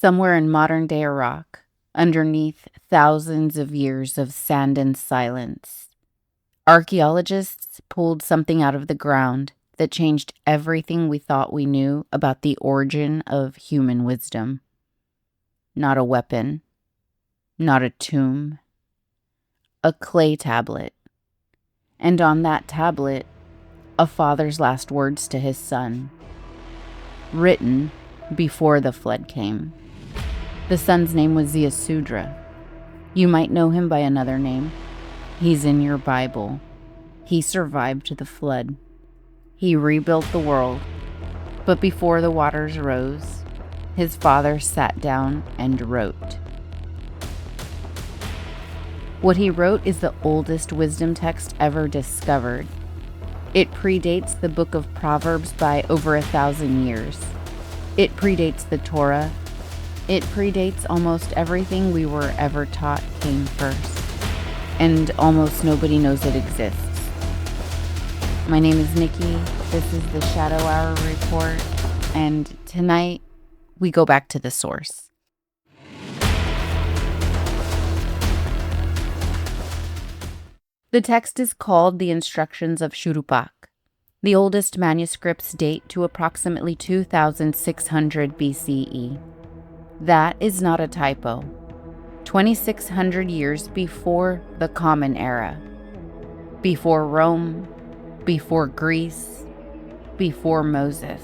Somewhere in modern-day Iraq, underneath thousands of years of sand and silence, archaeologists pulled something out of the ground that changed everything we thought we knew about the origin of human wisdom. Not a weapon, not a tomb, a clay tablet. And on that tablet, a father's last words to his son, written before the flood came. The son's name was Ziusudra. You might know him by another name. He's in your Bible. He survived the flood. He rebuilt the world. But before the waters rose, his father sat down and wrote. What he wrote is the oldest wisdom text ever discovered. It predates the Book of Proverbs by over 1,000 years. It predates the Torah. It predates almost everything we were ever taught came first. And almost nobody knows it exists. My name is Nikki. This is the Shadow Hour Report. And tonight, we go back to the source. The text is called the Instructions of Shuruppak. The oldest manuscripts date to approximately 2600 BCE. That is not a typo. 2600 years before the Common Era. Before Rome, before Greece, before Moses.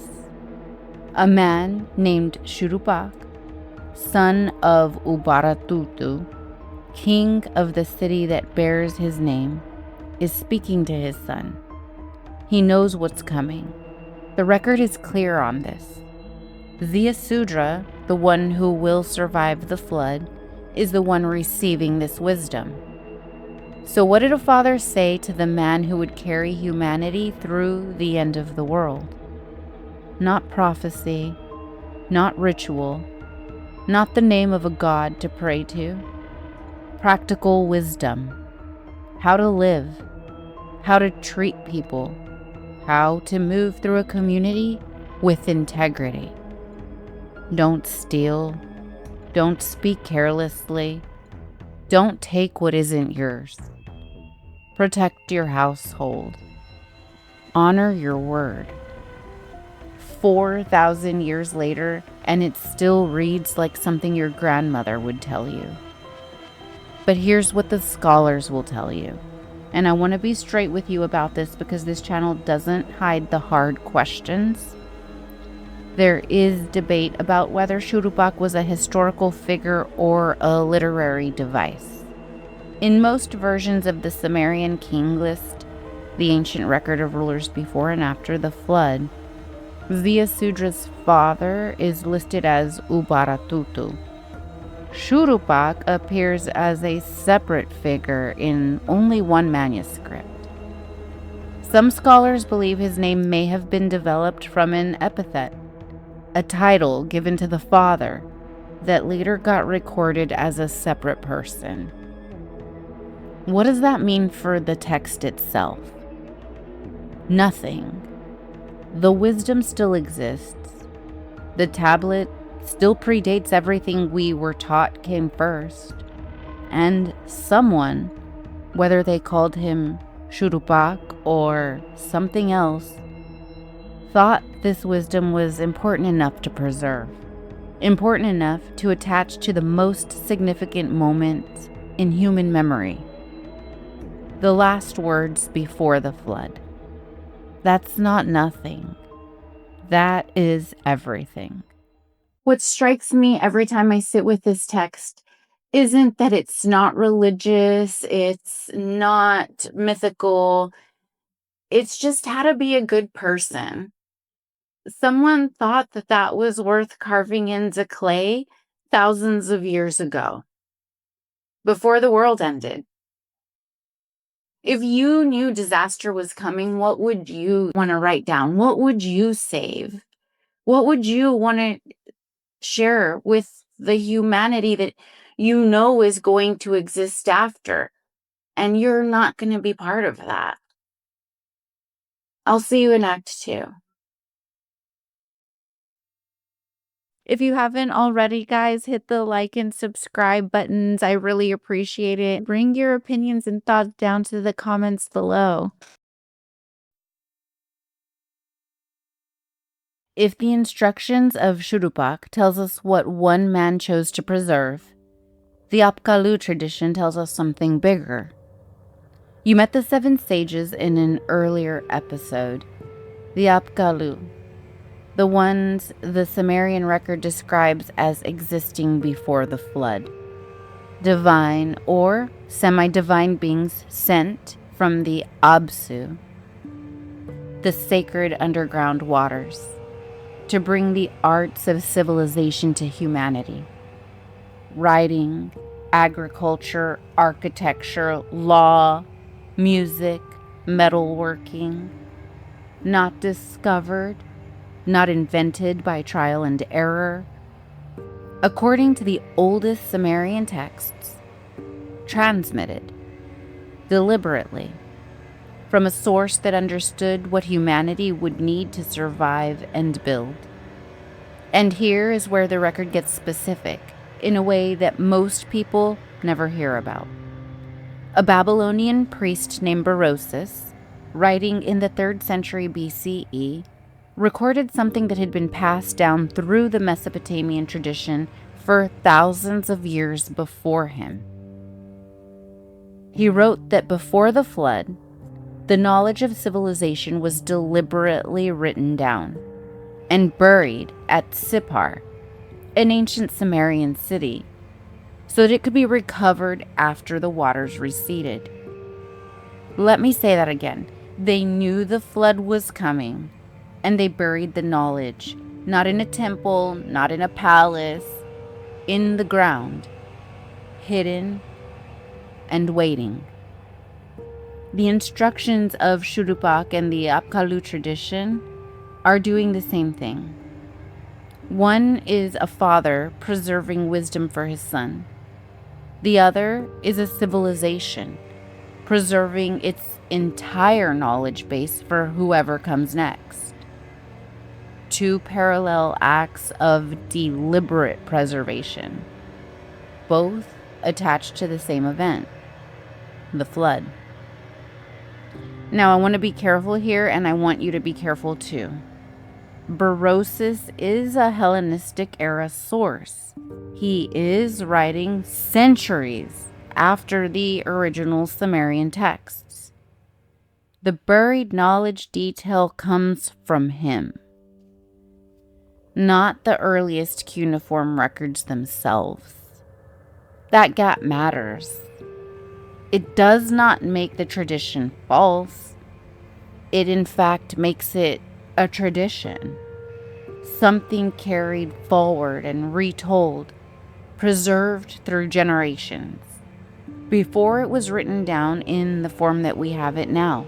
A man named Shuruppak, son of Ubaratutu, king of the city that bears his name, is speaking to his son. He knows what's coming. The record is clear on this. Ziusudra, the one who will survive the flood, is the one receiving this wisdom. So what did a father say to the man who would carry humanity through the end of the world? Not prophecy, not ritual, not the name of a god to pray to. Practical wisdom. How to live, how to treat people, how to move through a community with integrity. Don't steal. Don't speak carelessly. Don't take what isn't yours. Protect your household. Honor your word. 4,000 years later, and it still reads like something your grandmother would tell you. But here's what the scholars will tell you. And I want to be straight with you about this because this channel doesn't hide the hard questions. There is debate about whether Shuruppak was a historical figure or a literary device. In most versions of the Sumerian king list, the ancient record of rulers before and after the flood, Ziusudra's father is listed as Ubaratutu. Shuruppak appears as a separate figure in only one manuscript. Some scholars believe his name may have been developed from an epithet, a title given to the father that later got recorded as a separate person. What does that mean for the text itself? Nothing. The wisdom still exists. The tablet still predates everything we were taught came first. And someone, whether they called him Shuruppak or something else, thought this wisdom was important enough to preserve, important enough to attach to the most significant moments in human memory. The last words before the flood. That's not nothing. That is everything. What strikes me every time I sit with this text isn't that it's not religious, it's not mythical, it's just how to be a good person. Someone thought that that was worth carving into clay thousands of years ago, before the world ended. If you knew disaster was coming, what would you want to write down? What would you save? What would you want to share with the humanity that you know is going to exist after? And you're not going to be part of that. I'll see you in Act 2. If you haven't already, guys, hit the like and subscribe buttons. I really appreciate it. Bring your opinions and thoughts down to the comments below. If the Instructions of Shuruppak tells us what one man chose to preserve, the Apkallu tradition tells us something bigger. You met the 7 sages in an earlier episode. The Apkallu, the ones the Sumerian record describes as existing before the flood. Divine or semi-divine beings sent from the Absu, the sacred underground waters, to bring the arts of civilization to humanity. Writing, agriculture, architecture, law, music, metalworking, not discovered, not invented by trial and error. According to the oldest Sumerian texts, transmitted deliberately from a source that understood what humanity would need to survive and build. And here is where the record gets specific, in a way that most people never hear about. A Babylonian priest named Berossus, writing in the 3rd century BCE, recorded something that had been passed down through the Mesopotamian tradition for thousands of years before him. He wrote that before the flood, the knowledge of civilization was deliberately written down and buried at Sippar, an ancient Sumerian city, so that it could be recovered after the waters receded. Let me say that again. They knew the flood was coming, and they buried the knowledge, not in a temple, not in a palace, in the ground, hidden and waiting. The Instructions of Shuruppak and the Apkallu tradition are doing the same thing. One is a father preserving wisdom for his son. The other is a civilization preserving its entire knowledge base for whoever comes next. 2 parallel acts of deliberate preservation, both attached to the same event, the flood. Now, I want to be careful here, and I want you to be careful too. Berossus is a Hellenistic era source. He is writing centuries after the original Sumerian texts. The buried knowledge detail comes from him, not the earliest cuneiform records themselves. That gap matters. It does not make the tradition false. It, in fact, makes it a tradition, something carried forward and retold, preserved through generations, before it was written down in the form that we have it now.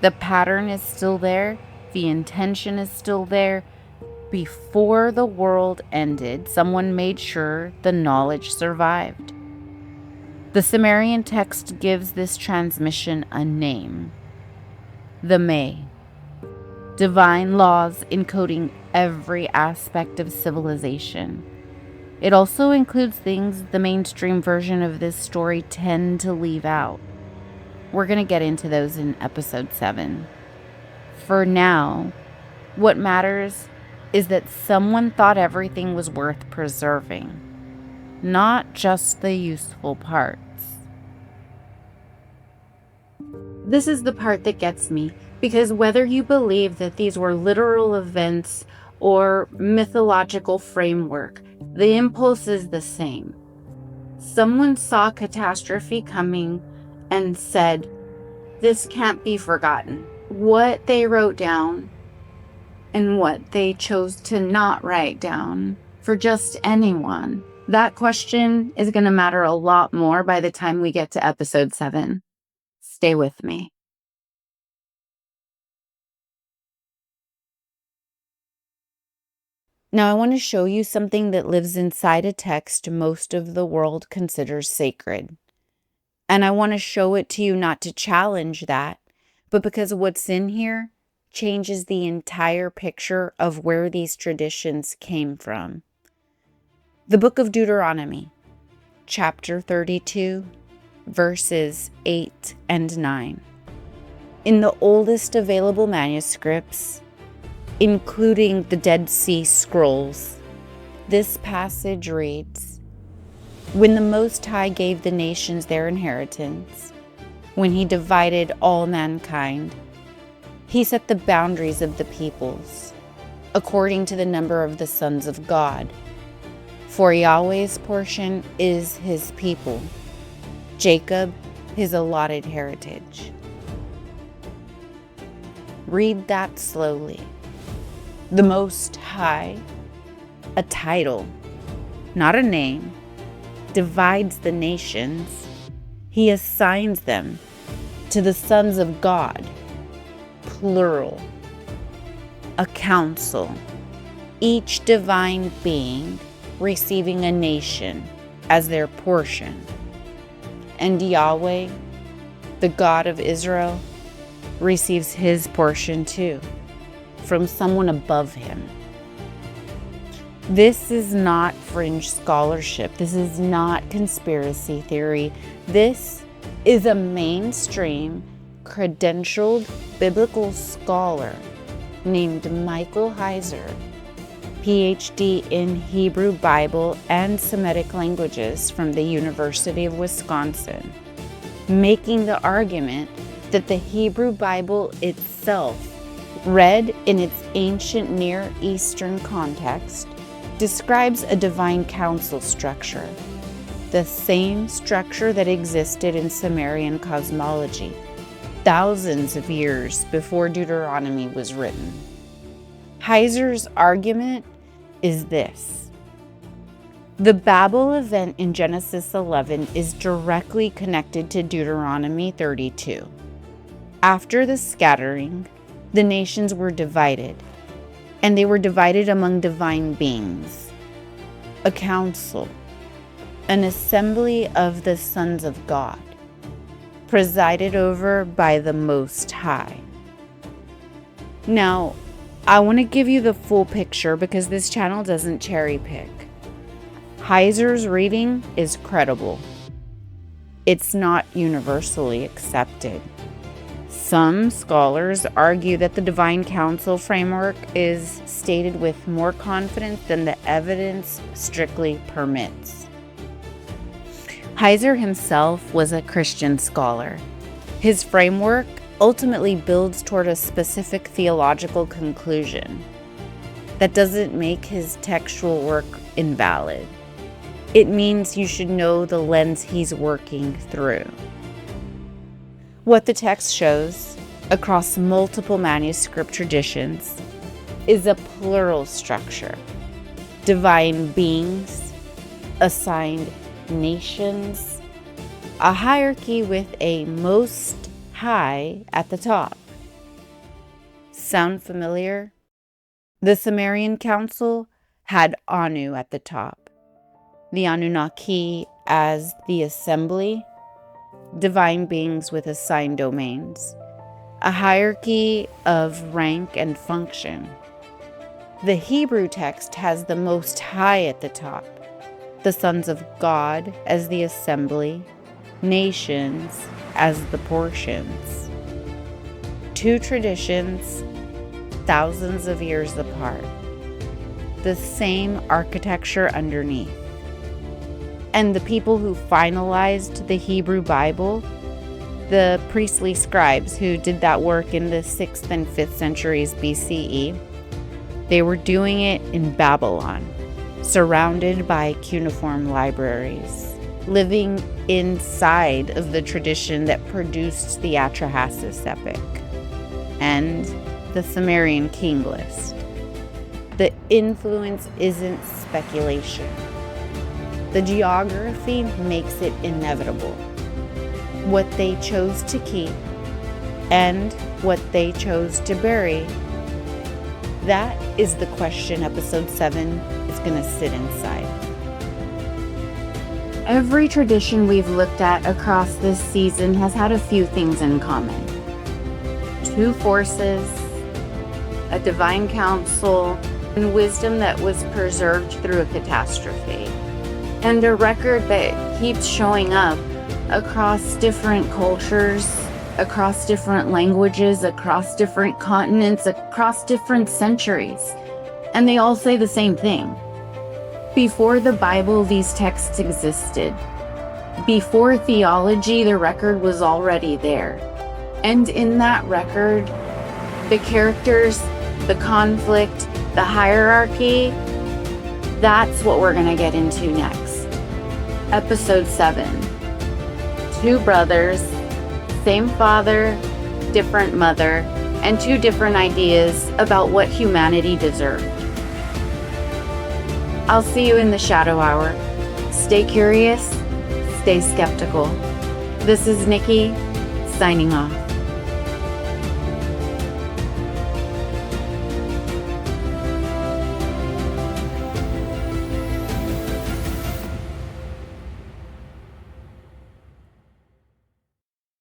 The pattern is still there, the intention is still there. Before the world ended, someone made sure the knowledge survived. The Sumerian text gives this transmission a name, the May. Divine laws encoding every aspect of civilization. It also includes things the mainstream version of this story tend to leave out. We're going to get into those in episode 7. For now, what matters is that someone thought everything was worth preserving, not just the useful parts. This is the part that gets me, because whether you believe that these were literal events or mythological framework, the impulse is the same. Someone saw catastrophe coming and said, this can't be forgotten. What they wrote down and what they chose to not write down for just anyone, that question is going to matter a lot more by the time we get to episode 7. Stay with me. Now, I want to show you something that lives inside a text most of the world considers sacred. And I want to show it to you not to challenge that, but because what's in here changes the entire picture of where these traditions came from. The Book of Deuteronomy, chapter 32, verses 8 and 9. In the oldest available manuscripts, including the Dead Sea Scrolls, this passage reads, "When the Most High gave the nations their inheritance, when he divided all mankind, he set the boundaries of the peoples, according to the number of the sons of God. For Yahweh's portion is his people, Jacob his allotted heritage." Read that slowly. The Most High, a title, not a name, divides the nations. He assigns them to the sons of God, plural, a council, each divine being receiving a nation as their portion. And Yahweh, the God of Israel, receives his portion too, from someone above him. This is not fringe scholarship. This is not conspiracy theory. This is a mainstream, credentialed biblical scholar named Michael Heiser, PhD in Hebrew Bible and Semitic languages from the University of Wisconsin, making the argument that the Hebrew Bible itself, read in its ancient Near Eastern context, describes a divine council structure, the same structure that existed in Sumerian cosmology thousands of years before Deuteronomy was written. Heiser's argument is this: the Babel event in Genesis 11 is directly connected to Deuteronomy 32. After the scattering, the nations were divided, and they were divided among divine beings, a council, an assembly of the sons of God, presided over by the Most High. Now, I want to give you the full picture because this channel doesn't cherry pick. Heiser's reading is credible. It's not universally accepted. Some scholars argue that the divine council framework is stated with more confidence than the evidence strictly permits. Heiser himself was a Christian scholar. His framework ultimately builds toward a specific theological conclusion. That doesn't make his textual work invalid. It means you should know the lens he's working through. What the text shows across multiple manuscript traditions is a plural structure. Divine beings, assigned nations, a hierarchy with a Most High at the top. Sound familiar? The Sumerian Council had Anu at the top, the Anunnaki as the assembly, divine beings with assigned domains, a hierarchy of rank and function. The Hebrew text has the Most High at the top, the sons of God as the assembly, nations as the portions. Two traditions, thousands of years apart, the same architecture underneath. And the people who finalized the Hebrew Bible, the priestly scribes who did that work in the 6th and 5th centuries BCE, they were doing it in Babylon, surrounded by cuneiform libraries, living inside of the tradition that produced the Atrahasis epic and the Sumerian king list. The influence isn't speculation. The geography makes it inevitable. What they chose to keep and what they chose to bury, that is the question episode 7 is going to sit inside. Every tradition we've looked at across this season has had a few things in common. Two forces, a divine counsel, and wisdom that was preserved through a catastrophe. And a record that keeps showing up across different cultures, across different languages, across different continents, across different centuries. And they all say the same thing. Before the Bible, these texts existed. Before theology, the record was already there. And in that record, the characters, the conflict, the hierarchy, that's what we're going to get into next. Episode 7. Two brothers, same father, different mother, and two different ideas about what humanity deserved. I'll see you in the Shadow Hour. Stay curious, stay skeptical. This is Nikki, signing off.